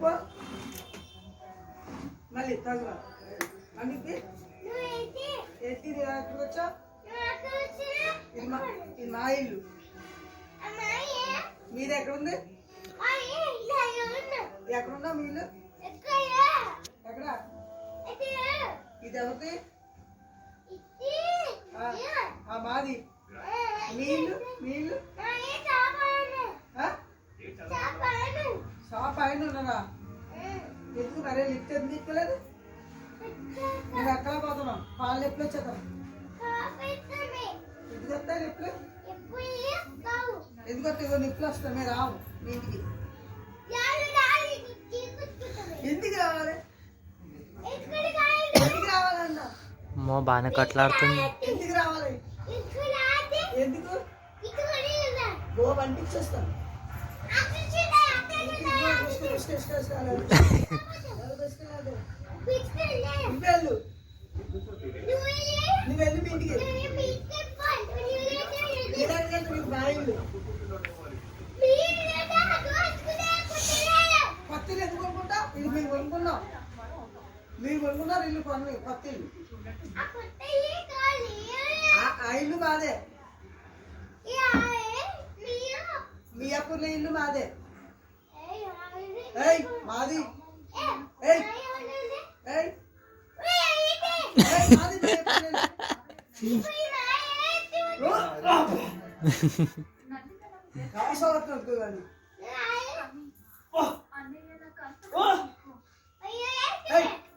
వెళ్ళిపో మళ్ళీ తగ్గు అందుకే ఎత్తి ఎక్కడికి వచ్చా ఇది మా ఇల్లు మీది ఎక్కడుంది ఎక్కడున్నా మీ ఇల్లు ఎక్కడ ఇది ఎవరిది మాది మీ ఇల్లు షాప్ ఆయన ఉన్నారా ఎందుకు మరే లిఫ్ట్ ఎందుకు ఇక్కలేదు నేను ఎక్కడ పోతున్నాం పాలు ఎప్పుడు వచ్చేద్దాం ఎందుకు వస్తాయి నిప్పులు ఎందుకు వస్తాయి నిప్పులు వస్తాయి మీరు రావు మీ ఇంటికి ఎందుకు రావాలి ఎందుకు రావాలన్నా అమ్మో బాగానే కట్లాడుతుంది. ఎందుకు రావాలి ఎందుకు గో పంపించేస్తాను నువ్వెళ్ళు మీ ఇంటికి నీకు బాయిల్లు కొత్తిల్లు ఎందుకు కొనుక్కుంటా ఇది మీరు కొనుక్కున్నాం మీరు కొనుక్కున్నారు ఇల్లు కొను కొత్తిల్లు ఆ ఇల్లు మాదే మీ అప్పుర్లో ఇల్లు మాదే ఏయ్ మాది ఏయ్ ఏయ్ మాది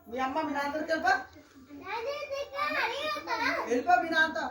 మీ అమ్మ మీ నాన్న వెళ్ళిపో మీ నాన్నతో